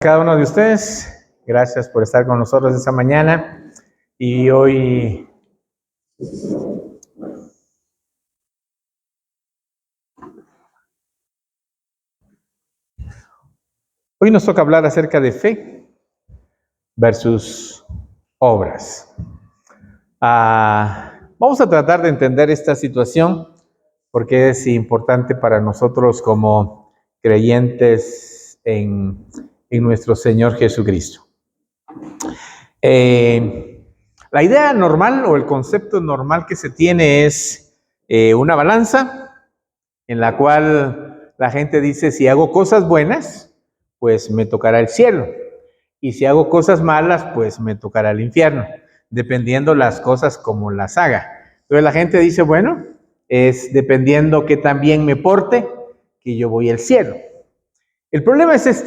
Cada uno de ustedes, gracias por estar con nosotros esta mañana. Y hoy nos toca hablar acerca de fe versus obras. Vamos a tratar de entender esta situación porque es importante para nosotros como creyentes en nuestro Señor Jesucristo. La idea normal o el concepto normal que se tiene es una balanza en la cual la gente dice, si hago cosas buenas, pues me tocará el cielo. Y si hago cosas malas, pues me tocará el infierno, dependiendo las cosas como las haga. Entonces la gente dice, bueno, es dependiendo que también me porte, que yo voy al cielo. El problema es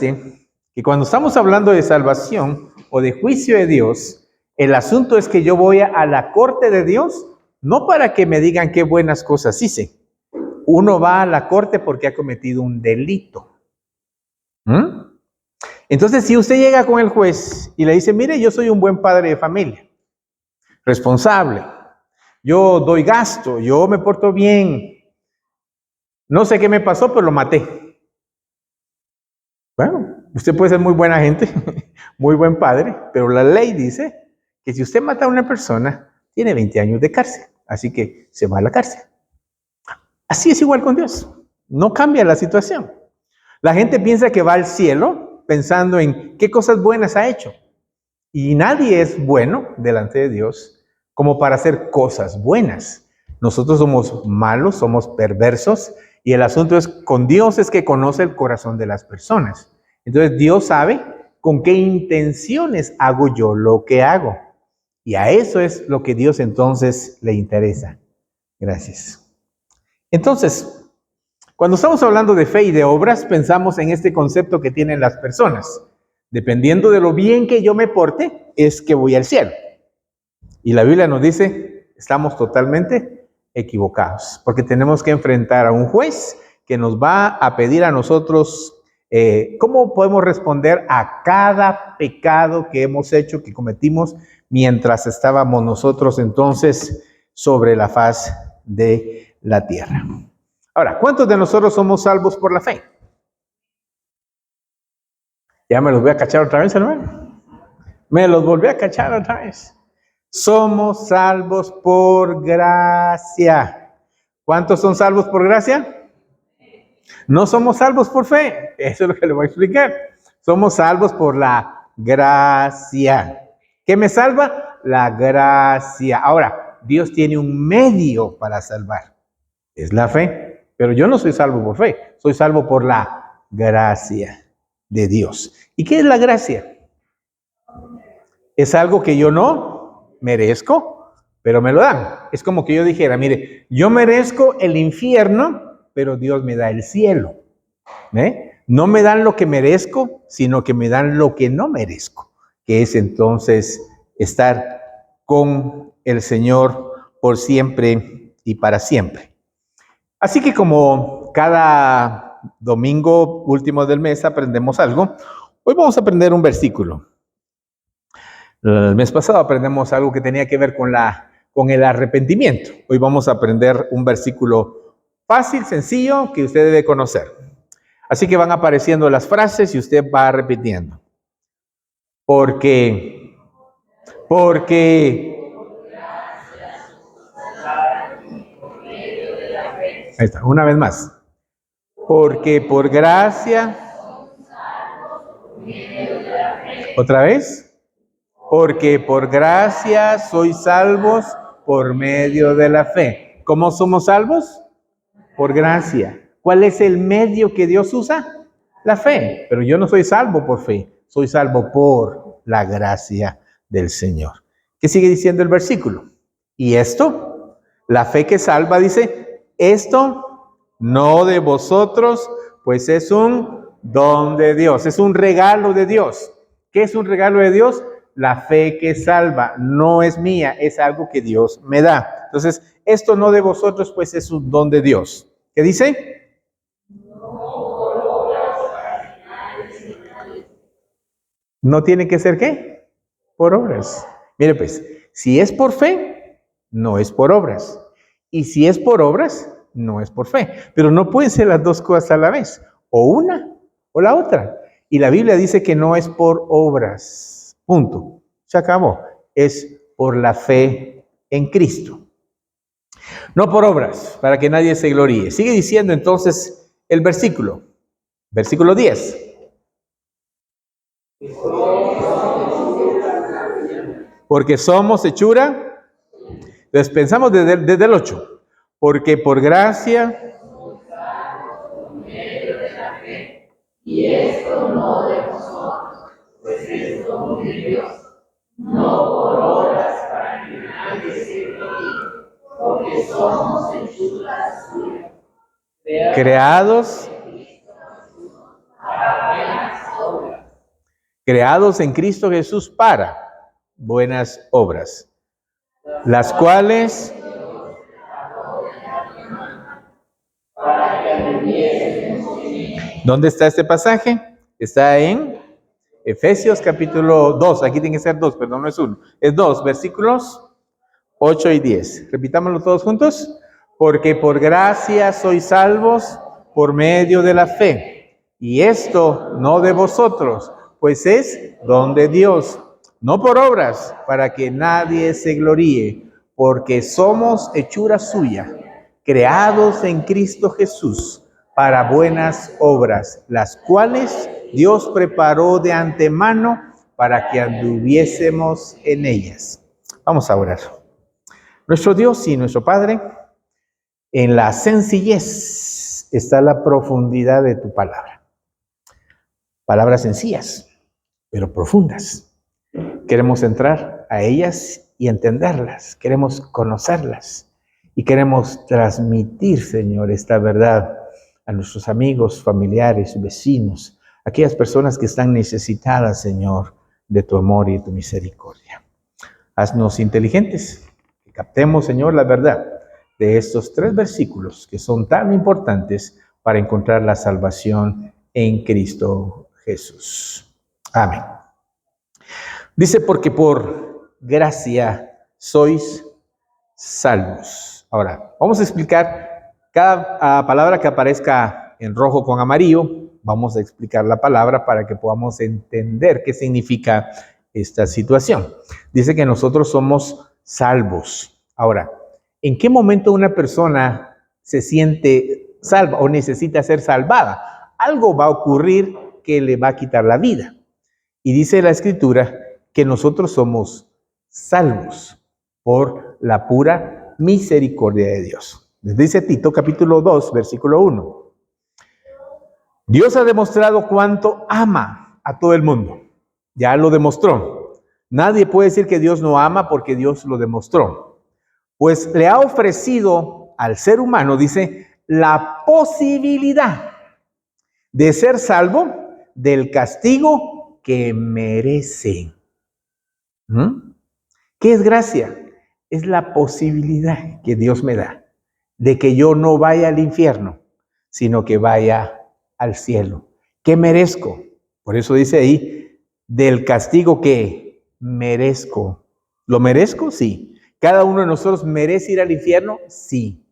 que cuando estamos hablando de salvación o de juicio de Dios, el asunto es que yo voy a la corte de Dios, no para que me digan qué buenas cosas hice. Uno va a la corte porque ha cometido un delito. Entonces, si usted llega con el juez y le dice, mire, yo soy un buen padre de familia, responsable, yo doy gasto, yo me porto bien, no sé qué me pasó, pero lo maté. Bueno, usted puede ser muy buena gente, muy buen padre, pero la ley dice que si usted mata a una persona, tiene 20 años de cárcel, así que se va a la cárcel. Así es igual con Dios, no cambia la situación. La gente piensa que va al cielo pensando en qué cosas buenas ha hecho. Y nadie es bueno delante de Dios como para hacer cosas buenas. Nosotros somos malos, somos perversos, y el asunto es, con Dios es que conoce el corazón de las personas. Entonces Dios sabe con qué intenciones hago yo lo que hago. Y a eso es lo que Dios entonces le interesa. Gracias. Entonces, cuando estamos hablando de fe y de obras, pensamos en este concepto que tienen las personas. Dependiendo de lo bien que yo me porte, es que voy al cielo. Y la Biblia nos dice, estamos totalmente equivocados, porque tenemos que enfrentar a un juez que nos va a pedir a nosotros cómo podemos responder a cada pecado que hemos hecho, que cometimos mientras estábamos nosotros entonces sobre la faz de la tierra. Ahora, ¿cuántos de nosotros somos salvos por la fe? Ya me los voy a cachar otra vez, hermano. Me los volví a cachar otra vez. Somos salvos por gracia. ¿Cuántos son salvos por gracia? No somos salvos por fe. Eso es lo que le voy a explicar. Somos salvos por la gracia. ¿Qué me salva? La gracia. Ahora, Dios tiene un medio para salvar. Es la fe. Pero yo no soy salvo por fe. Soy salvo por la gracia de Dios. ¿Y qué es la gracia? Es algo que yo no merezco, pero me lo dan. Es como que yo dijera, mire, yo merezco el infierno, pero Dios me da el cielo. No me dan lo que merezco, sino que me dan lo que no merezco, que es entonces estar con el Señor por siempre y para siempre. Así que como cada domingo último del mes aprendemos algo, hoy vamos a aprender un versículo. El mes pasado aprendemos algo que tenía que ver con el arrepentimiento. Hoy vamos a aprender un versículo fácil, sencillo, que usted debe conocer. Así que van apareciendo las frases y usted va repitiendo. Porque. Ahí está, una vez más. Porque por gracia. ¿Otra vez? Porque por gracia sois salvos por medio de la fe. ¿Cómo somos salvos? Por gracia. ¿Cuál es el medio que Dios usa? La fe. Pero yo no soy salvo por fe, soy salvo por la gracia del Señor. ¿Qué sigue diciendo el versículo? Y esto, la fe que salva, dice, esto no de vosotros, pues es un don de Dios, es un regalo de Dios. ¿Qué es un regalo de Dios? La fe que salva, no es mía, es algo que Dios me da. Entonces, esto no de vosotros, pues es un don de Dios. ¿Qué dice? No tiene que ser ¿qué? Por obras. Mire pues, si es por fe, no es por obras. Y si es por obras, no es por fe. Pero no pueden ser las dos cosas a la vez. O una o la otra. Y la Biblia dice que no es por obras. Punto. Se acabó. Es por la fe en Cristo. No por obras, para que nadie se gloríe. Sigue diciendo entonces el versículo. Versículo 10. Porque somos hechura. Entonces pensamos desde el 8. Porque por gracia. Y esto no de nosotros, pues es don de Dios, no por obras para que nadie se gloríe, porque somos hechura suya, creados en Cristo Jesús para buenas obras, las cuales ¿dónde está este pasaje? Está en Efesios capítulo 2, aquí tiene que ser 2, perdón, no es 1, es 2, versículos 8 y 10. Repitámoslo todos juntos. Porque por gracia sois salvos por medio de la fe. Y esto no de vosotros, pues es don de Dios, no por obras, para que nadie se gloríe, porque somos hechura suya, creados en Cristo Jesús para buenas obras, las cuales Dios preparó de antemano para que anduviésemos en ellas. Vamos a orar. Nuestro Dios y nuestro Padre, en la sencillez está la profundidad de tu palabra. Palabras sencillas, pero profundas. Queremos entrar a ellas y entenderlas. Queremos conocerlas. Y queremos transmitir, Señor, esta verdad a nuestros amigos, familiares, vecinos, aquellas personas que están necesitadas, Señor, de tu amor y de tu misericordia. Haznos inteligentes, que captemos, Señor, la verdad de estos 3 versículos que son tan importantes para encontrar la salvación en Cristo Jesús. Amén. Dice, porque por gracia sois salvos. Ahora, vamos a explicar cada palabra que aparezca en rojo con amarillo. Vamos a explicar la palabra para que podamos entender qué significa esta situación. Dice que nosotros somos salvos. Ahora, ¿en qué momento una persona se siente salva o necesita ser salvada? Algo va a ocurrir que le va a quitar la vida. Y dice la Escritura que nosotros somos salvos por la pura misericordia de Dios. Les dice Tito capítulo 2, versículo 1. Dios ha demostrado cuánto ama a todo el mundo. Ya lo demostró. Nadie puede decir que Dios no ama porque Dios lo demostró. Pues le ha ofrecido al ser humano, dice, la posibilidad de ser salvo del castigo que merece. ¿Qué es gracia? Es la posibilidad que Dios me da de que yo no vaya al infierno, sino que vaya al cielo. ¿Qué merezco? Por eso dice ahí, del castigo que merezco. ¿Lo merezco? Sí. ¿Cada uno de nosotros merece ir al infierno? Sí.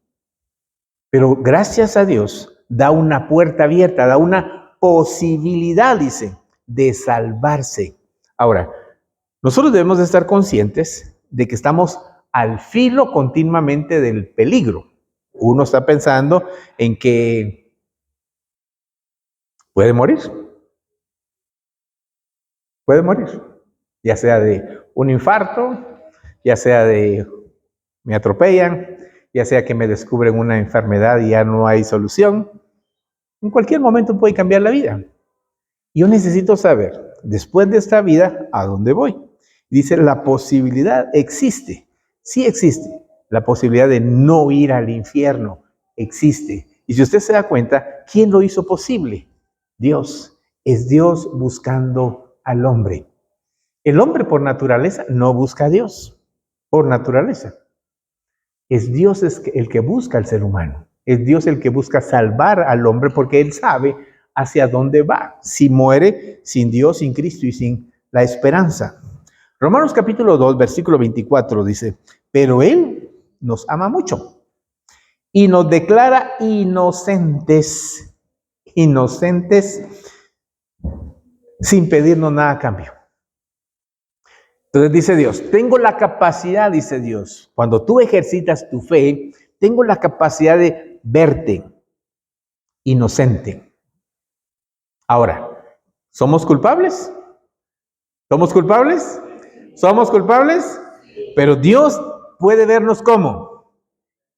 Pero gracias a Dios da una puerta abierta, da una posibilidad, dice, de salvarse. Ahora, nosotros debemos de estar conscientes de que estamos al filo continuamente del peligro. Uno está pensando en que puede morir, ya sea de un infarto, ya sea de me atropellan, ya sea que me descubren una enfermedad y ya no hay solución. En cualquier momento puede cambiar la vida. Yo necesito saber, después de esta vida, ¿a dónde voy? Dice, la posibilidad existe, sí existe, la posibilidad de no ir al infierno existe. Y si usted se da cuenta, ¿quién lo hizo posible? Dios. Es Dios buscando al hombre. El hombre por naturaleza no busca a Dios, por naturaleza. Es Dios el que busca al ser humano. Es Dios el que busca salvar al hombre porque Él sabe hacia dónde va. Si muere sin Dios, sin Cristo y sin la esperanza. Romanos capítulo 2, versículo 24 dice, pero Él nos ama mucho y nos declara inocentes, sin pedirnos nada a cambio. Entonces dice Dios, tengo la capacidad, dice Dios, cuando tú ejercitas tu fe, tengo la capacidad de verte inocente. Ahora, ¿somos culpables? ¿Somos culpables? ¿Somos culpables? Pero Dios puede vernos como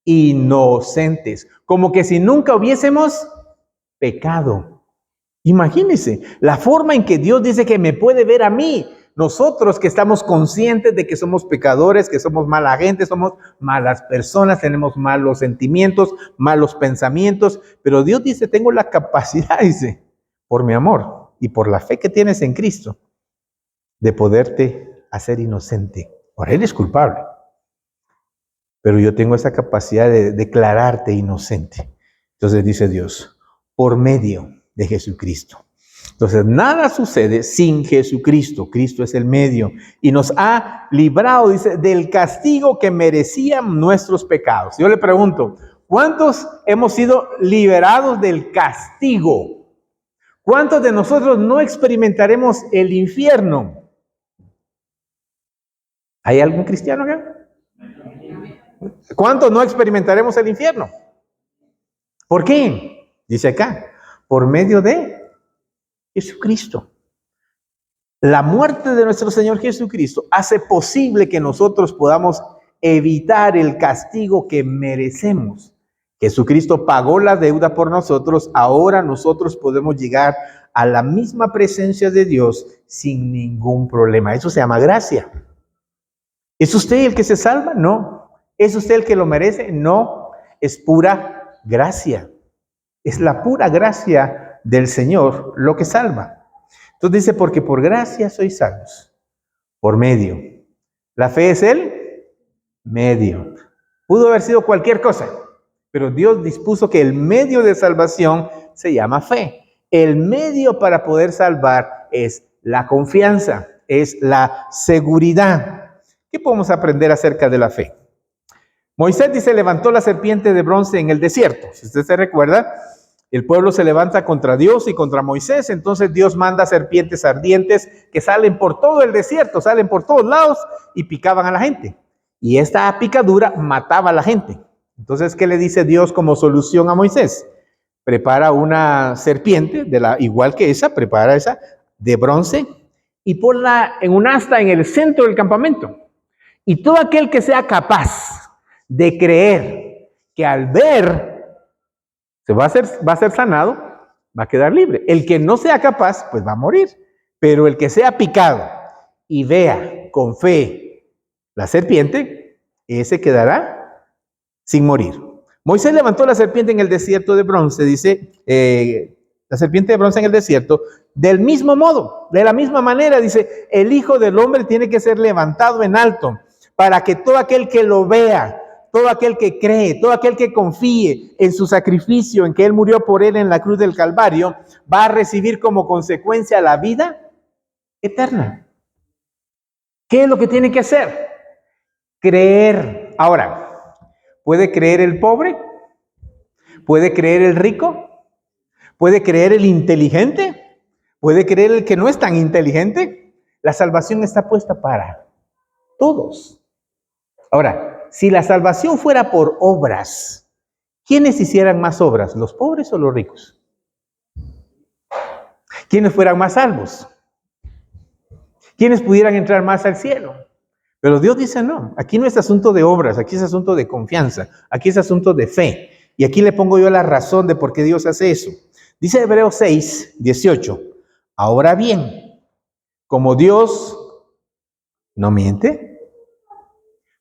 inocentes, como que si nunca hubiésemos pecado. Imagínense la forma en que Dios dice que me puede ver a mí. Nosotros que estamos conscientes de que somos pecadores, que somos mala gente, somos malas personas, tenemos malos sentimientos, malos pensamientos, pero Dios dice, tengo la capacidad, dice, por mi amor y por la fe que tienes en Cristo, de poderte hacer inocente. Ahora eres culpable, pero yo tengo esa capacidad de declararte inocente. Entonces dice Dios, por medio de Jesucristo. Entonces, nada sucede sin Jesucristo. Cristo es el medio y nos ha librado, dice, del castigo que merecían nuestros pecados. Yo le pregunto, ¿cuántos hemos sido liberados del castigo? ¿Cuántos de nosotros no experimentaremos el infierno? ¿Hay algún cristiano acá? ¿Cuántos no experimentaremos el infierno? ¿Por qué? Dice acá, por medio de Jesucristo. La muerte de nuestro Señor Jesucristo hace posible que nosotros podamos evitar el castigo que merecemos. Jesucristo pagó la deuda por nosotros, ahora nosotros podemos llegar a la misma presencia de Dios sin ningún problema. Eso se llama gracia. ¿Es usted el que se salva? No. ¿Es usted el que lo merece? No. Es pura gracia. Es la pura gracia del Señor lo que salva. Entonces dice, porque por gracia sois salvos, por medio. La fe es el medio. Pudo haber sido cualquier cosa, pero Dios dispuso que el medio de salvación se llama fe. El medio para poder salvar es la confianza, es la seguridad. ¿Qué podemos aprender acerca de la fe? Moisés dice, levantó la serpiente de bronce en el desierto. Si usted se recuerda, el pueblo se levanta contra Dios y contra Moisés, entonces Dios manda serpientes ardientes que salen por todo el desierto, salen por todos lados y picaban a la gente. Y esta picadura mataba a la gente. Entonces, ¿qué le dice Dios como solución a Moisés? Prepara una serpiente, igual que esa, prepara esa de bronce y ponla en un asta en el centro del campamento. Y todo aquel que sea capaz de creer que al ver va a ser sanado, va a quedar libre. El que no sea capaz, pues va a morir. Pero el que sea picado y vea con fe la serpiente, ese quedará sin morir. Moisés levantó la serpiente en el desierto de bronce, dice, la serpiente de bronce en el desierto, del mismo modo, de la misma manera, dice, el Hijo del Hombre tiene que ser levantado en alto, para que todo aquel que lo vea, todo aquel que cree, todo aquel que confíe en su sacrificio, en que Él murió por él en la cruz del Calvario, va a recibir como consecuencia la vida eterna. ¿Qué es lo que tiene que hacer? Creer. Ahora, ¿puede creer el pobre? ¿Puede creer el rico? ¿Puede creer el inteligente? ¿Puede creer el que no es tan inteligente? La salvación está puesta para todos. Ahora, si la salvación fuera por obras, ¿quiénes hicieran más obras? ¿Los pobres o los ricos? ¿Quiénes fueran más salvos? ¿Quiénes pudieran entrar más al cielo? Pero Dios dice no, aquí no es asunto de obras, aquí es asunto de confianza, aquí es asunto de fe. Y aquí le pongo yo la razón de por qué Dios hace eso. Dice Hebreos 6, 18, ahora bien, como Dios no miente,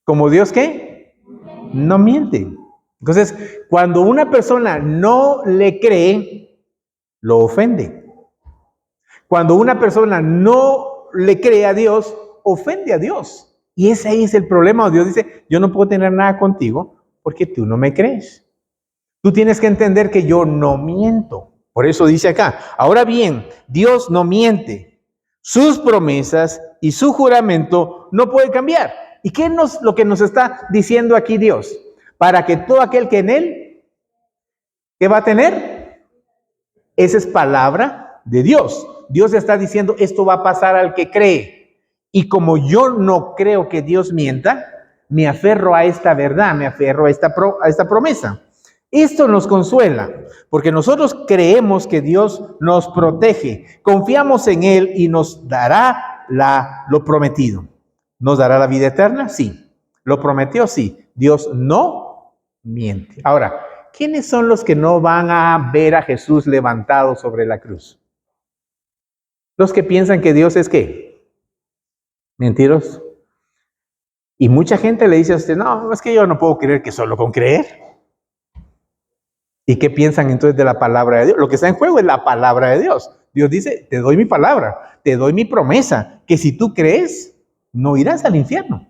¿como Dios qué? No miente. Entonces, cuando una persona no le cree, lo ofende. Cuando una persona no le cree a Dios, ofende a Dios. Y ese ahí es el problema. Dios dice, yo no puedo tener nada contigo porque tú no me crees. Tú tienes que entender que yo no miento. Por eso dice acá, ahora bien, Dios no miente. sus promesas y su juramento no puede cambiar. ¿Y qué es lo que nos está diciendo aquí Dios? Para que todo aquel que en Él, ¿qué va a tener? Esa es palabra de Dios. Dios está diciendo, esto va a pasar al que cree. Y como yo no creo que Dios mienta, me aferro a esta verdad, me aferro a esta promesa. Esto nos consuela, porque nosotros creemos que Dios nos protege, confiamos en Él y nos dará lo prometido. ¿Nos dará la vida eterna? Sí. ¿Lo prometió? Sí. Dios no miente. Ahora, ¿quiénes son los que no van a ver a Jesús levantado sobre la cruz? Los que piensan que Dios es ¿qué? Mentiroso. Y mucha gente le dice a usted, no, es que yo no puedo creer que solo con creer. ¿Y qué piensan entonces de la palabra de Dios? Lo que está en juego es la palabra de Dios. Dios dice, te doy mi palabra, te doy mi promesa, que si tú crees, no irás al infierno.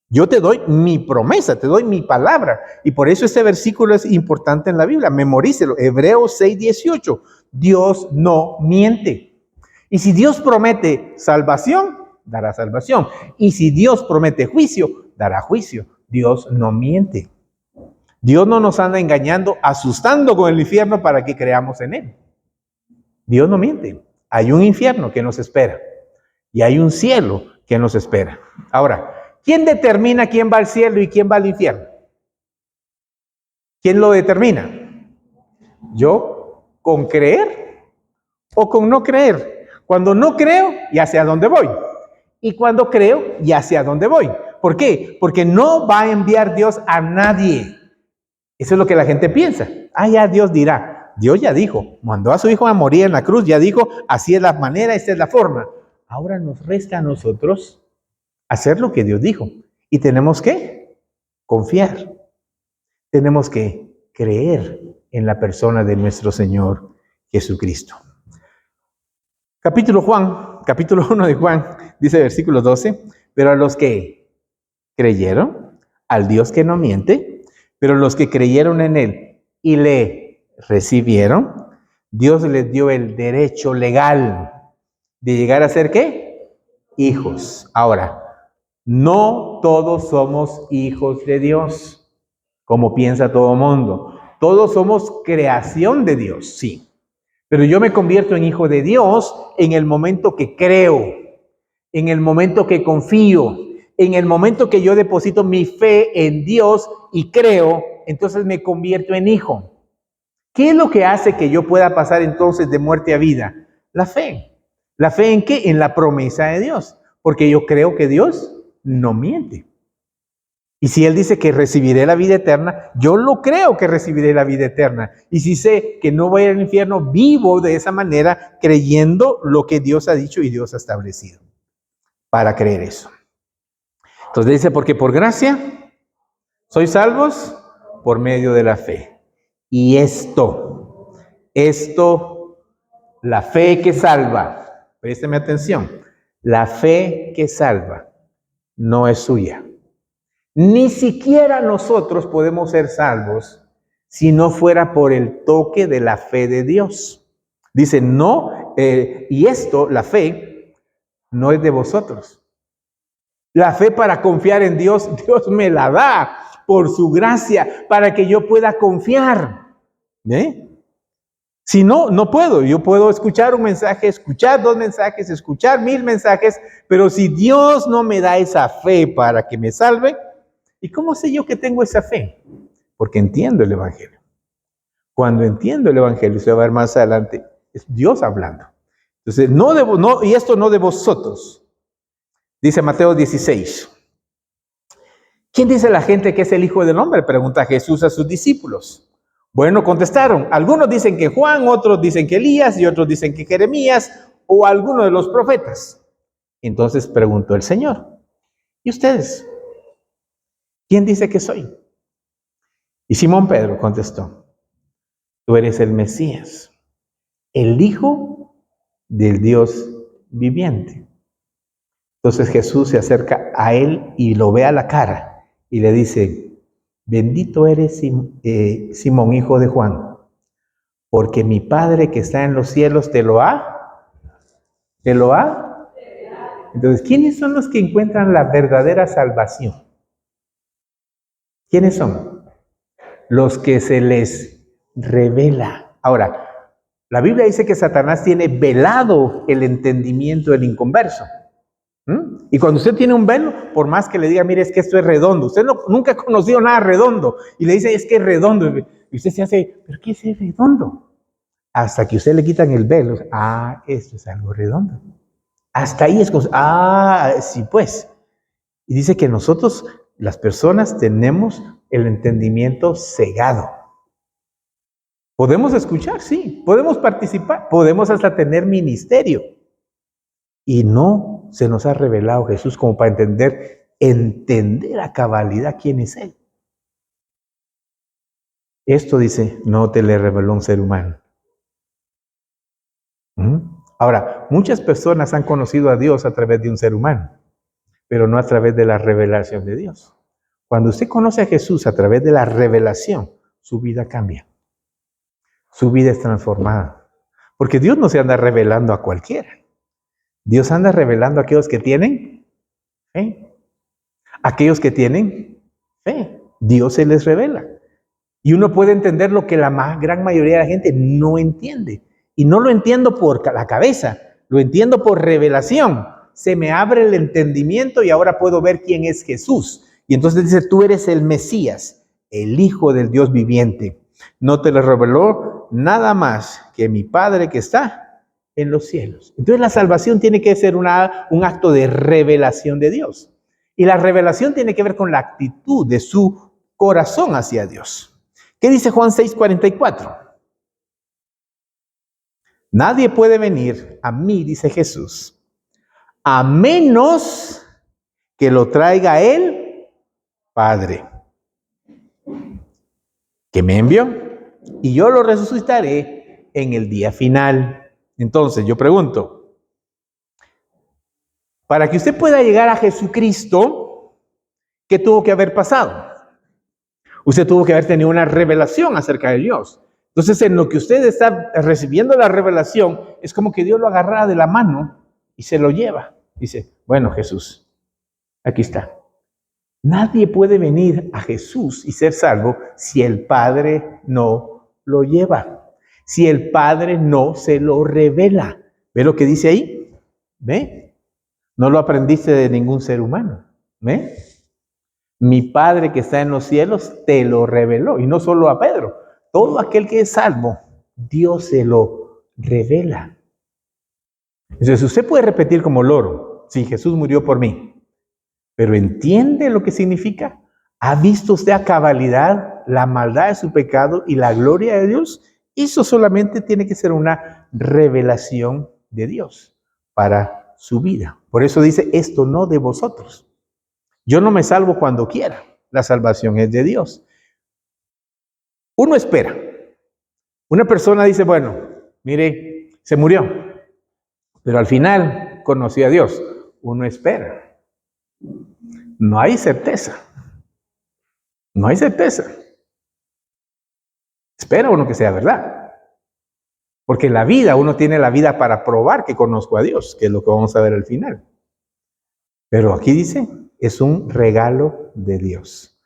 Yo te doy mi promesa, te doy mi palabra. Y por eso este versículo es importante en la Biblia. Memorícelo. Hebreos 6:18. Dios no miente. Y si Dios promete salvación, dará salvación. Y si Dios promete juicio, dará juicio. Dios no miente. Dios no nos anda engañando, asustando con el infierno para que creamos en Él. Dios no miente. Hay un infierno que nos espera. Y hay un cielo que nos espera. Ahora, ¿quién determina quién va al cielo y quién va al infierno? ¿Quién lo determina? ¿Yo con creer o con no creer? Cuando no creo, ya sé a dónde voy. Y cuando creo, ya sé a dónde voy. ¿Por qué? Porque no va a enviar Dios a nadie. Eso es lo que la gente piensa. Ya Dios dirá. Dios ya dijo, mandó a su hijo a morir en la cruz, ya dijo, así es la manera, esta es la forma. Ahora nos resta a nosotros hacer lo que Dios dijo. Y tenemos que confiar. Tenemos que creer en la persona de nuestro Señor Jesucristo. Capítulo 1 de Juan, dice versículo 12, pero a los que creyeron, al Dios que no miente, pero los que creyeron en Él y le recibieron, Dios les dio el derecho legal de llegar a ser ¿qué? Hijos. Ahora, no todos somos hijos de Dios, como piensa todo el mundo. Todos somos creación de Dios, sí. Pero yo me convierto en hijo de Dios en el momento que creo, en el momento que confío, en el momento que yo deposito mi fe en Dios y creo, entonces me convierto en hijo. ¿Qué es lo que hace que yo pueda pasar entonces de muerte a vida? La fe. ¿La fe en qué? En la promesa de Dios. Porque yo creo que Dios no miente. Y si Él dice que recibiré la vida eterna, yo lo creo que recibiré la vida eterna. Y si sé que no voy al infierno, vivo de esa manera creyendo lo que Dios ha dicho y Dios ha establecido para creer eso. Entonces dice, porque por gracia sois salvos por medio de la fe. Y esto, la fe que salva, présteme atención, la fe que salva no es suya. Ni siquiera nosotros podemos ser salvos si no fuera por el toque de la fe de Dios. Dice, no, y esto, la fe, no es de vosotros. La fe para confiar en Dios, Dios me la da por su gracia, para que yo pueda confiar. Si no, no puedo. Yo puedo escuchar un mensaje, escuchar 2 mensajes, escuchar 1000 mensajes, pero si Dios no me da esa fe para que me salve, ¿y cómo sé yo que tengo esa fe? Porque entiendo el Evangelio. Cuando entiendo el Evangelio, se va a ver más adelante, es Dios hablando. Entonces, y esto no de vosotros. Dice Mateo 16. ¿Quién dice la gente que es el Hijo del Hombre? Pregunta Jesús a sus discípulos. Bueno, contestaron. Algunos dicen que Juan, otros dicen que Elías y otros dicen que Jeremías o alguno de los profetas. Entonces preguntó el Señor, ¿y ustedes? ¿Quién dice que soy? Y Simón Pedro contestó, tú eres el Mesías, el Hijo del Dios viviente. Entonces Jesús se acerca a él y lo ve a la cara y le dice, bendito eres Simón, hijo de Juan, porque mi Padre que está en los cielos te lo ha Entonces, ¿quiénes son los que encuentran la verdadera salvación? ¿Quiénes son? Los que se les revela. Ahora, la Biblia dice que Satanás tiene velado el entendimiento del inconverso. Y cuando usted tiene un velo, por más que le diga, mire, es que esto es redondo, usted nunca ha conocido nada redondo, y le dice, es que es redondo, y usted se hace, ¿pero qué es redondo? Hasta que usted le quitan el velo, esto es algo redondo. Hasta ahí es como, sí pues. Y dice que nosotros, las personas, tenemos el entendimiento cegado. Podemos escuchar, sí, podemos participar, podemos hasta tener ministerio. Y no se nos ha revelado Jesús como para entender a cabalidad quién es Él. Esto dice, no te le reveló un ser humano. Ahora, muchas personas han conocido a Dios a través de un ser humano, pero no a través de la revelación de Dios. Cuando usted conoce a Jesús a través de la revelación, su vida cambia. Su vida es transformada. Porque Dios no se anda revelando a cualquiera. Dios anda revelando a aquellos que tienen fe. Aquellos que tienen fe. Dios se les revela. Y uno puede entender lo que la gran mayoría de la gente no entiende. Y no lo entiendo por la cabeza, lo entiendo por revelación. Se me abre el entendimiento y ahora puedo ver quién es Jesús. Y entonces dice, tú eres el Mesías, el Hijo del Dios viviente. No te lo reveló nada más que mi Padre que está en los cielos. Entonces la salvación tiene que ser un acto de revelación de Dios. Y la revelación tiene que ver con la actitud de su corazón hacia Dios. ¿Qué dice Juan 6:44? Nadie puede venir a mí, dice Jesús, a menos que lo traiga el Padre, que me envió, y yo lo resucitaré en el día final. Entonces, yo pregunto, para que usted pueda llegar a Jesucristo, ¿qué tuvo que haber pasado? Usted tuvo que haber tenido una revelación acerca de Dios. Entonces, en lo que usted está recibiendo la revelación, es como que Dios lo agarra de la mano y se lo lleva. Dice, bueno, Jesús, aquí está. Nadie puede venir a Jesús y ser salvo si el Padre no lo lleva. Si el Padre no se lo revela. ¿Ve lo que dice ahí? ¿Ve? No lo aprendiste de ningún ser humano. ¿Ve? Mi Padre que está en los cielos te lo reveló. Y no solo a Pedro. Todo aquel que es salvo, Dios se lo revela. Entonces usted puede repetir como loro, sí, Jesús murió por mí. Pero ¿entiende lo que significa? ¿Ha visto usted a cabalidad la maldad de su pecado y la gloria de Dios? Eso solamente tiene que ser una revelación de Dios para su vida. Por eso dice, esto no de vosotros. Yo no me salvo cuando quiera. La salvación es de Dios. Uno espera. Una persona dice, bueno, mire, se murió, pero al final conoció a Dios. Uno espera. No hay certeza. No hay certeza. Espera uno que sea verdad. Porque la vida, uno tiene la vida para probar que conozco a Dios, que es lo que vamos a ver al final. Pero aquí dice, es un regalo de Dios.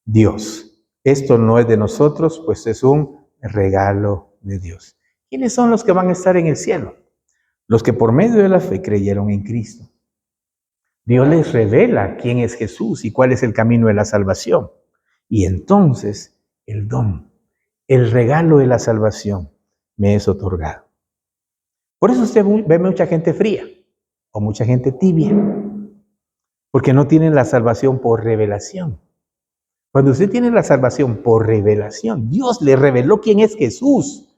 Dios, esto no es de nosotros, pues es un regalo de Dios. ¿Quiénes son los que van a estar en el cielo? Los que por medio de la fe creyeron en Cristo. Dios les revela quién es Jesús y cuál es el camino de la salvación. Y entonces el don, el regalo de la salvación me es otorgado. Por eso usted ve mucha gente fría o mucha gente tibia, porque no tienen la salvación por revelación. Cuando usted tiene la salvación por revelación, Dios le reveló quién es Jesús.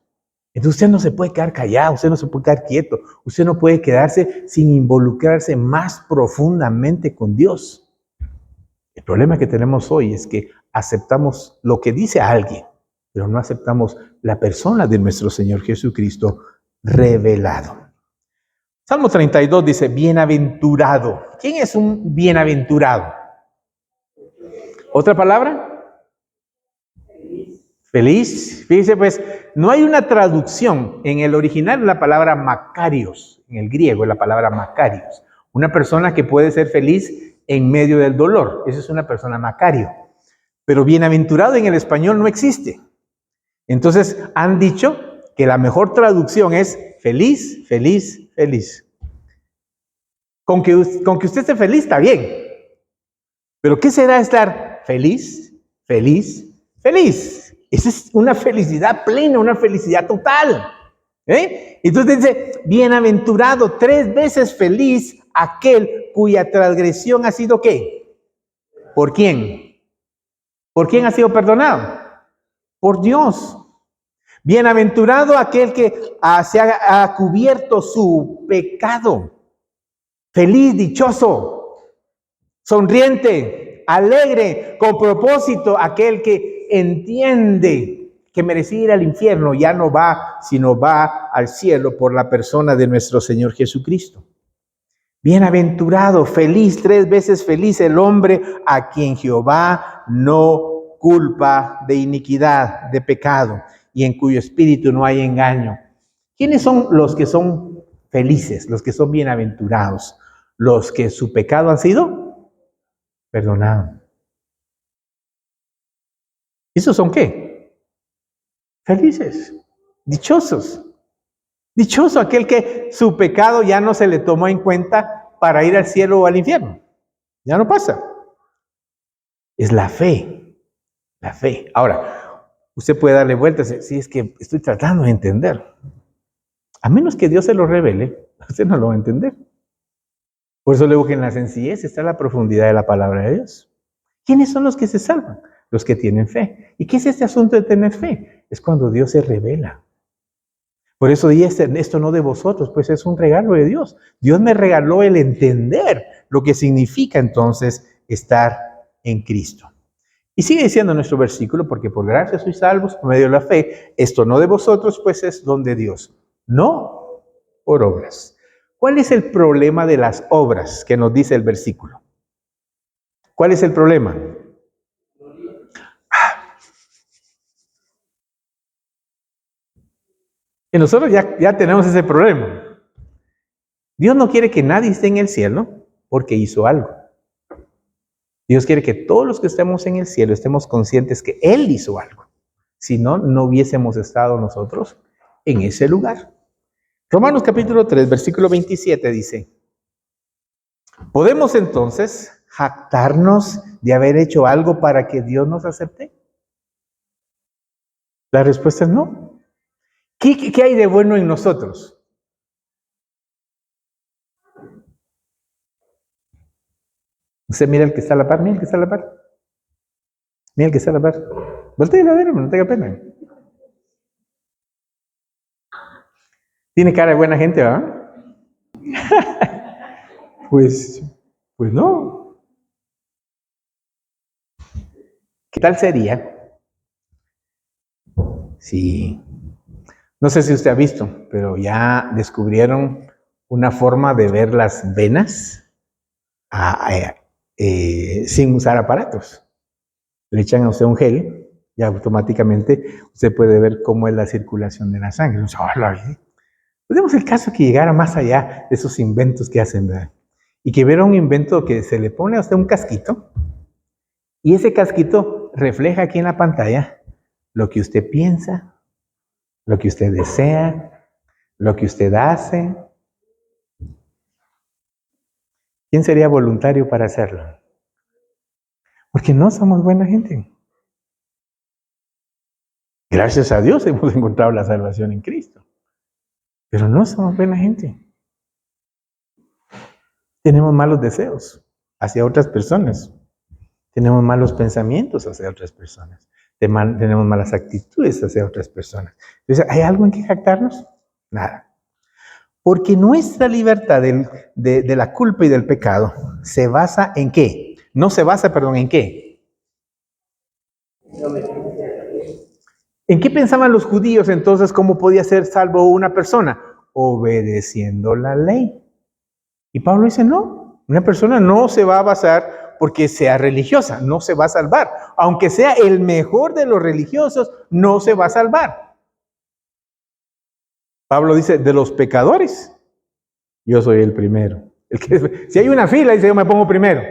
Entonces usted no se puede quedar callado, usted no se puede quedar quieto, usted no puede quedarse sin involucrarse más profundamente con Dios. El problema que tenemos hoy es que aceptamos lo que dice alguien, pero no aceptamos la persona de nuestro Señor Jesucristo revelado. Salmo 32 dice, bienaventurado. ¿Quién es un bienaventurado? ¿Otra palabra? Feliz. Fíjense pues, no hay una traducción. En el original la palabra Macarios, en el griego es la palabra Macarios. Una persona que puede ser feliz en medio del dolor. Esa es una persona Macario. Pero bienaventurado en el español no existe. Entonces han dicho que la mejor traducción es feliz, feliz, feliz. Con que usted esté feliz está bien. Pero ¿qué será estar feliz, feliz, feliz? Esa es una felicidad plena, una felicidad total. Entonces dice, bienaventurado, 3 veces feliz aquel cuya transgresión ha sido ¿qué? ¿Por quién? ¿Por quién ha sido perdonado? Por Dios. Bienaventurado aquel que se ha cubierto su pecado. Feliz, dichoso, sonriente, alegre, con propósito, aquel que entiende que merecía ir al infierno, ya no va, sino va al cielo por la persona de nuestro Señor Jesucristo. Bienaventurado, feliz, 3 veces feliz el hombre a quien Jehová no culpa de iniquidad, de pecado, y en cuyo espíritu no hay engaño. ¿Quiénes son los que son felices, los que son bienaventurados? Los que su pecado han sido perdonados. ¿Esos son qué? Felices, dichosos. Dichoso aquel que su pecado ya no se le tomó en cuenta para ir al cielo o al infierno. Ya no pasa. Es la fe. La fe. Ahora, usted puede darle vueltas. Si es que estoy tratando de entender. A menos que Dios se lo revele, usted no lo va a entender. Por eso le digo que en la sencillez está la profundidad de la palabra de Dios. ¿Quiénes son los que se salvan? Los que tienen fe. ¿Y qué es este asunto de tener fe? Es cuando Dios se revela. Por eso dice, esto no de vosotros, pues es un regalo de Dios. Dios me regaló el entender lo que significa entonces estar en Cristo. Y sigue diciendo nuestro versículo, porque por gracia sois salvos por medio de la fe. Esto no de vosotros, pues es don de Dios. No por obras. ¿Cuál es el problema de las obras que nos dice el versículo? ¿Cuál es el problema? Y nosotros ya tenemos ese problema. Dios no quiere que nadie esté en el cielo porque hizo algo. Dios quiere que todos los que estemos en el cielo estemos conscientes que Él hizo algo. Si no, no hubiésemos estado nosotros en ese lugar. Romanos capítulo 3, versículo 27 dice, ¿podemos entonces jactarnos de haber hecho algo para que Dios nos acepte? La respuesta es no. ¿Qué hay de bueno en nosotros? Usted mira el que está a la par, mira el que está a la par. Mira el que está a la par. Voltea a ver, no tenga pena. Tiene cara de buena gente, ¿verdad? Pues no. ¿Qué tal sería? Sí. No sé si usted ha visto, pero ya descubrieron una forma de ver las venas sin usar aparatos. Le echan a usted un gel y automáticamente usted puede ver cómo es la circulación de la sangre. Podemos el caso que llegara más allá de esos inventos que hacen, ¿verdad? Y que viera un invento que se le pone a usted un casquito y ese casquito refleja aquí en la pantalla lo que usted piensa, lo que usted desea, lo que usted hace. ¿Quién sería voluntario para hacerlo? Porque no somos buena gente. Gracias a Dios hemos encontrado la salvación en Cristo. Pero no somos buena gente. Tenemos malos deseos hacia otras personas. Tenemos malos pensamientos hacia otras personas. Tenemos malas actitudes hacia otras personas. Entonces, ¿hay algo en que jactarnos? Nada. Porque nuestra libertad de la culpa y del pecado se basa en ¿qué? No se basa, perdón, ¿en qué? ¿En qué pensaban los judíos entonces cómo podía ser salvo una persona? Obedeciendo la ley. Y Pablo dice, no, una persona no se va a basar porque sea religiosa, no se va a salvar. Aunque sea el mejor de los religiosos, no se va a salvar. Pablo dice, de los pecadores, yo soy el primero. Si hay una fila, dice yo me pongo primero.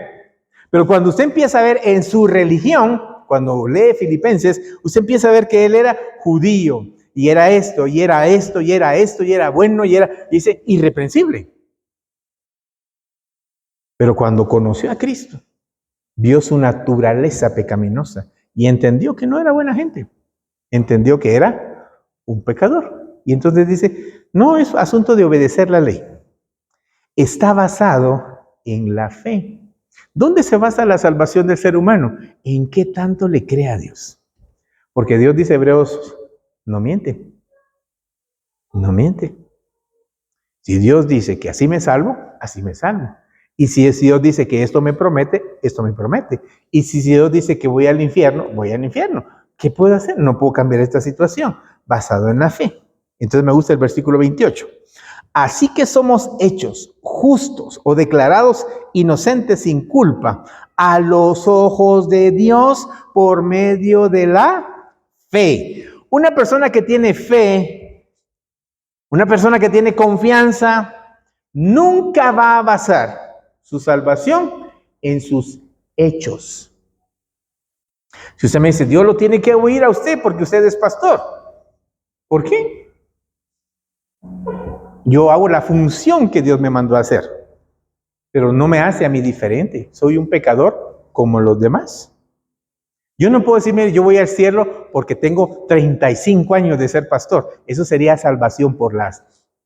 Pero cuando usted empieza a ver en su religión, cuando lee Filipenses, usted empieza a ver que él era judío, y era esto, y era esto, y era esto, y era bueno, y dice, irreprensible. Pero cuando conoció a Cristo, vio su naturaleza pecaminosa y entendió que no era buena gente. Entendió que era un pecador. Y entonces dice, no es asunto de obedecer la ley. Está basado en la fe. ¿Dónde se basa la salvación del ser humano? ¿En qué tanto le cree a Dios? Porque Dios dice, Hebreos, no miente. No miente. Si Dios dice que así me salvo, así me salvo. Y si Dios dice que esto me promete, esto me promete. Y si Dios dice que voy al infierno, voy al infierno. ¿Qué puedo hacer? No puedo cambiar esta situación, basado en la fe. Entonces me gusta el versículo 28. Así que somos hechos justos o declarados inocentes sin culpa a los ojos de Dios por medio de la fe. Una persona que tiene fe, una persona que tiene confianza, nunca va a basar su salvación en sus hechos. Si usted me dice, Dios lo tiene que oír a usted porque usted es pastor. ¿Por qué? Yo hago la función que Dios me mandó a hacer, pero no me hace a mí diferente. Soy un pecador como los demás. Yo no puedo decirme, yo voy al cielo porque tengo 35 años de ser pastor. Eso sería salvación por las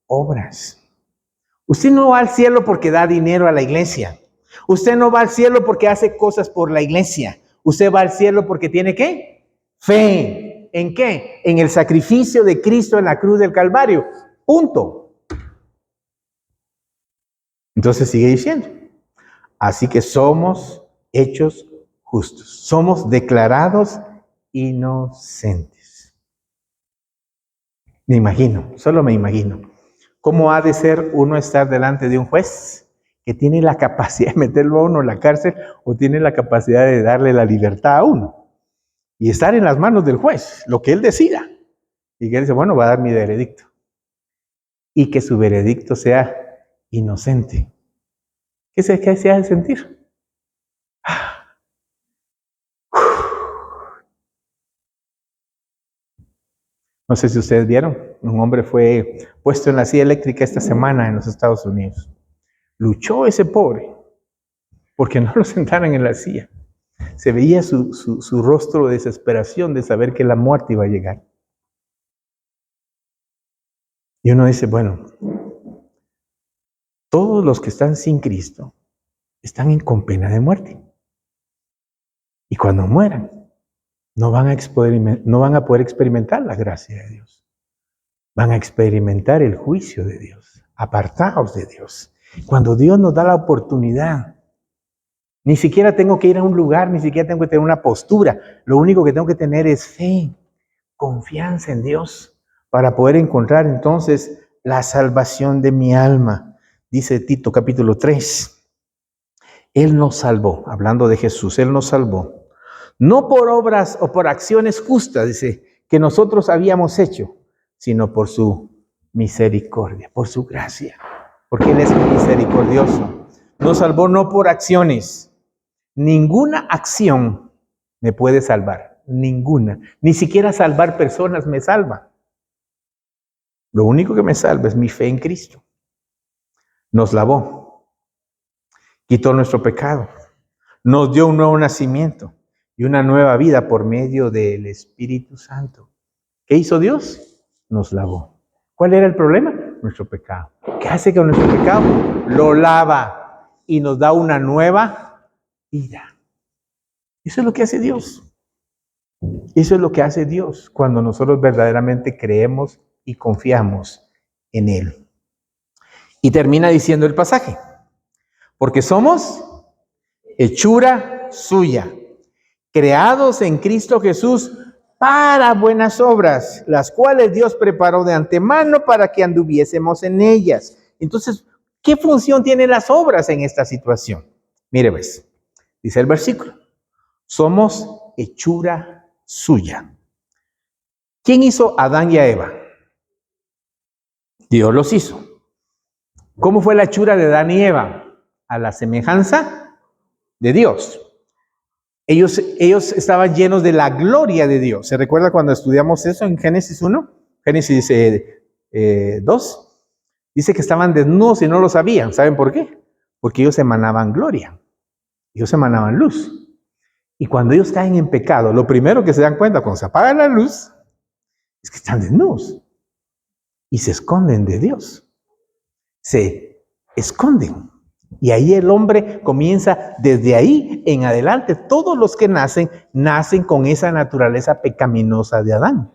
obras. Usted no va al cielo porque da dinero a la iglesia. Usted no va al cielo porque hace cosas por la iglesia. Usted va al cielo porque tiene ¿qué? Fe. ¿En qué? En el sacrificio de Cristo en la cruz del Calvario. Punto. Entonces sigue diciendo. Así que somos hechos justos. Somos declarados inocentes. Me imagino, solo me imagino. ¿Cómo ha de ser uno estar delante de un juez que tiene la capacidad de meterlo a uno en la cárcel o tiene la capacidad de darle la libertad a uno? Y estar en las manos del juez, lo que él decida. Y que él dice, bueno, va a dar mi veredicto. Y que su veredicto sea inocente. ¿Qué se ha de sentir? No sé si ustedes vieron, un hombre fue puesto en la silla eléctrica esta semana en los Estados Unidos. Luchó ese pobre porque no lo sentaran en la silla. Se veía su rostro de desesperación de saber que la muerte iba a llegar. Y uno dice, bueno, todos los que están sin Cristo están con pena de muerte. Y cuando mueran, no van a poder experimentar la gracia de Dios. Van a experimentar el juicio de Dios, apartados de Dios. Cuando Dios nos da la oportunidad, ni siquiera tengo que ir a un lugar, ni siquiera tengo que tener una postura. Lo único que tengo que tener es fe, confianza en Dios, para poder encontrar entonces la salvación de mi alma. Dice Tito capítulo 3. Él nos salvó, hablando de Jesús, Él nos salvó. No por obras o por acciones justas, dice, que nosotros habíamos hecho, sino por su misericordia, por su gracia, porque Él es misericordioso. Nos salvó no por acciones. Ninguna acción me puede salvar, ninguna. Ni siquiera salvar personas me salva. Lo único que me salva es mi fe en Cristo. Nos lavó, quitó nuestro pecado, nos dio un nuevo nacimiento y una nueva vida por medio del Espíritu Santo. ¿Qué hizo Dios? Nos lavó. ¿Cuál era el problema? Nuestro pecado. ¿Qué hace con nuestro pecado? Lo lava y nos da una nueva vida. Eso es lo que hace Dios. Eso es lo que hace Dios cuando nosotros verdaderamente creemos y confiamos en Él. Y termina diciendo el pasaje, porque somos hechura suya, creados en Cristo Jesús para buenas obras, las cuales Dios preparó de antemano para que anduviésemos en ellas. Entonces, ¿qué función tienen las obras en esta situación? Mire, pues, dice el versículo, somos hechura suya. ¿Quién hizo a Adán y a Eva? Dios los hizo. ¿Cómo fue la hechura de Adán y Eva? A la semejanza de Dios. Ellos estaban llenos de la gloria de Dios. ¿Se recuerda cuando estudiamos eso en Génesis 1? Génesis 2. Dice que estaban desnudos y no lo sabían. ¿Saben por qué? Porque ellos emanaban gloria. Ellos emanaban luz. Y cuando ellos caen en pecado, lo primero que se dan cuenta cuando se apaga la luz es que están desnudos. Y se esconden de Dios. Se esconden. Y ahí el hombre comienza, desde ahí en adelante, todos los que nacen con esa naturaleza pecaminosa de Adán.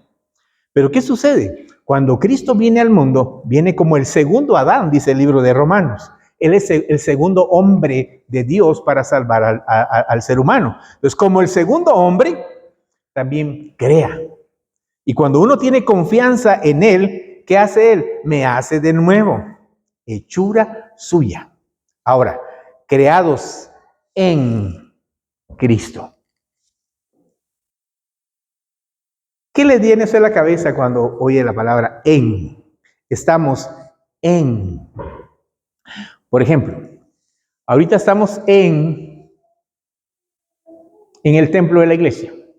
Pero ¿qué sucede? Cuando Cristo viene al mundo, viene como el segundo Adán, dice el libro de Romanos. Él es el segundo hombre de Dios para salvar al ser humano. Entonces, como el segundo hombre, también crea. Y cuando uno tiene confianza en Él, ¿qué hace Él? Me hace de nuevo, hechura suya. Ahora, creados en Cristo. ¿Qué le viene a la cabeza cuando oye la palabra en? Estamos en. Por ejemplo, ahorita estamos en el templo de la iglesia. Quiere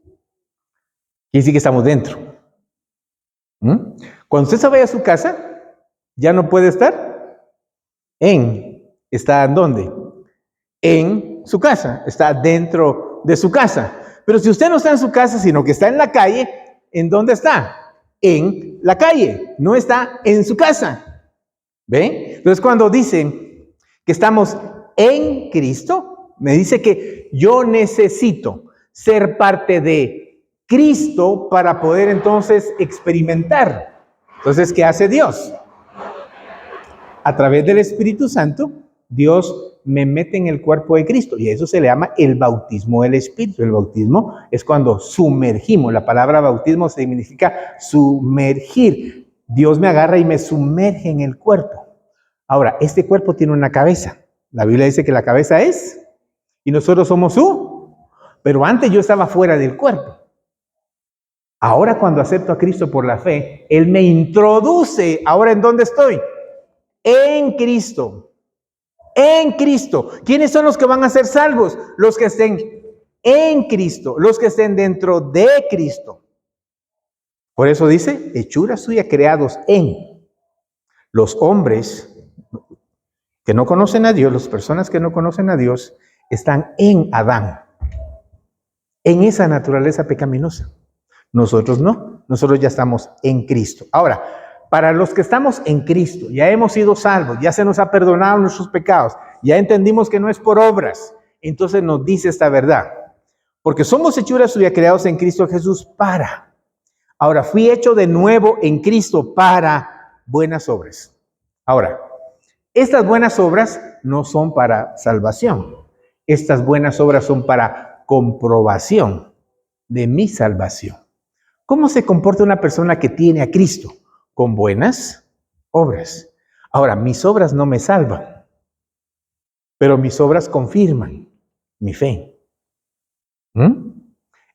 decir que estamos dentro. Cuando usted se vaya a su casa, ya no puede estar en. ¿Está en dónde? En su casa. Está dentro de su casa. Pero si usted no está en su casa, sino que está en la calle, ¿en dónde está? En la calle. No está en su casa. ¿Ven? Entonces, cuando dicen que estamos en Cristo, me dice que yo necesito ser parte de Cristo para poder entonces experimentar. Entonces, ¿qué hace Dios? A través del Espíritu Santo, Dios me mete en el cuerpo de Cristo y eso se le llama el bautismo del Espíritu. El bautismo es cuando sumergimos. La palabra bautismo significa sumergir. Dios me agarra y me sumerge en el cuerpo. Ahora, este cuerpo tiene una cabeza. La Biblia dice que la cabeza es, y nosotros somos su. Pero antes yo estaba fuera del cuerpo. Ahora cuando acepto a Cristo por la fe, Él me introduce. ¿Ahora en dónde estoy? En Cristo. En Cristo. ¿Quiénes son los que van a ser salvos? Los que estén en Cristo, los que estén dentro de Cristo. Por eso dice, hechura suya, creados en. Los hombres que no conocen a Dios, las personas que no conocen a Dios, están en Adán, en esa naturaleza pecaminosa. Nosotros no, nosotros ya estamos en Cristo. Ahora, para los que estamos en Cristo, ya hemos sido salvos, ya se nos ha perdonado nuestros pecados, ya entendimos que no es por obras, entonces nos dice esta verdad. Porque somos hechura suya, creados en Cristo Jesús para. Ahora, fui hecho de nuevo en Cristo para buenas obras. Ahora, estas buenas obras no son para salvación. Estas buenas obras son para comprobación de mi salvación. ¿Cómo se comporta una persona que tiene a Cristo? Con buenas obras. Ahora, mis obras no me salvan, pero mis obras confirman mi fe.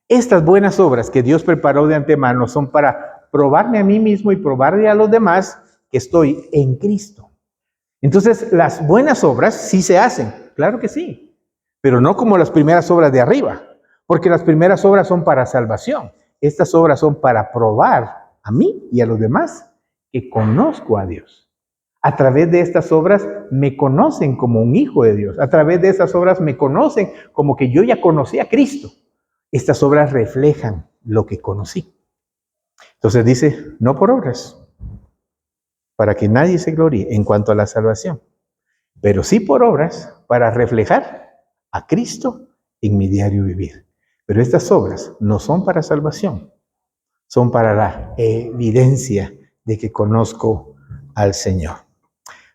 Estas buenas obras que Dios preparó de antemano son para probarme a mí mismo y probarle a los demás que estoy en Cristo. Entonces, las buenas obras sí se hacen, claro que sí, pero no como las primeras obras de arriba, porque las primeras obras son para salvación. Estas obras son para probar a mí y a los demás que conozco a Dios. A través de estas obras me conocen como un hijo de Dios. A través de estas obras me conocen como que yo ya conocí a Cristo. Estas obras reflejan lo que conocí. Entonces dice, no por obras, para que nadie se gloríe en cuanto a la salvación, pero sí por obras para reflejar a Cristo en mi diario vivir. Pero estas obras no son para salvación, son para la evidencia de que conozco al Señor.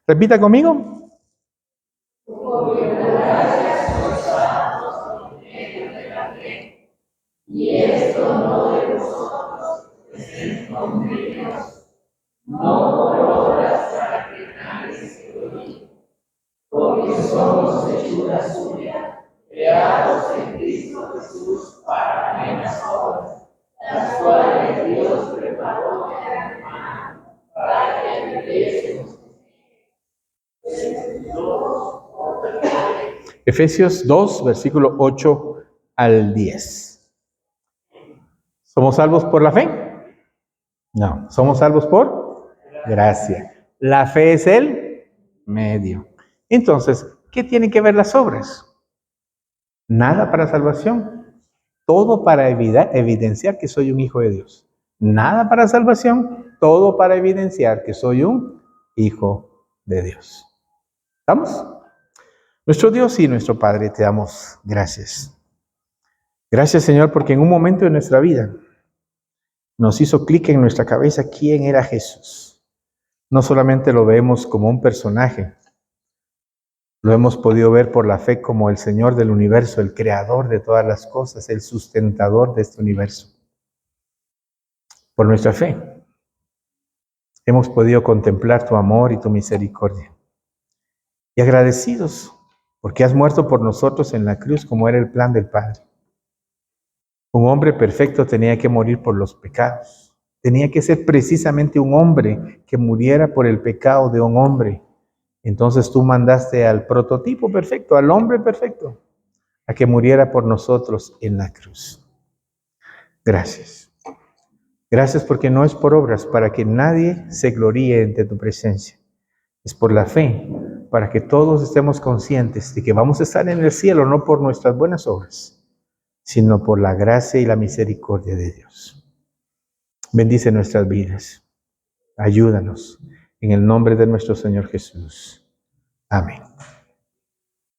Repita conmigo. Y esto no de nosotros, es don de Dios, no por obras para que nadie se gloríe, porque somos hechura suya, creados en Cristo Jesús para buenas obras, las cuales Dios preparó de antemano para que anduviésemos. Efesios 2, versículo 8 al 10. ¿Somos salvos por la fe? No, somos salvos por gracia. La fe es el medio. Entonces, ¿qué tienen que ver las obras? Nada para salvación, todo para evidenciar que soy un hijo de Dios. Nada para salvación, todo para evidenciar que soy un hijo de Dios. ¿Estamos? Nuestro Dios y nuestro Padre, te damos gracias. Gracias, Señor, porque en un momento de nuestra vida nos hizo clic en nuestra cabeza quién era Jesús. No solamente lo vemos como un personaje, lo hemos podido ver por la fe como el Señor del universo, el creador de todas las cosas, el sustentador de este universo. Por nuestra fe hemos podido contemplar tu amor y tu misericordia. Y agradecidos porque has muerto por nosotros en la cruz como era el plan del Padre. Un hombre perfecto tenía que morir por los pecados. Tenía que ser precisamente un hombre que muriera por el pecado de un hombre. Entonces tú mandaste al prototipo perfecto, al hombre perfecto, a que muriera por nosotros en la cruz. Gracias. Gracias porque no es por obras para que nadie se gloríe ante tu presencia. Es por la fe, para que todos estemos conscientes de que vamos a estar en el cielo no por nuestras buenas obras, sino por la gracia y la misericordia de Dios. Bendice nuestras vidas. Ayúdanos en el nombre de nuestro Señor Jesús. Amén.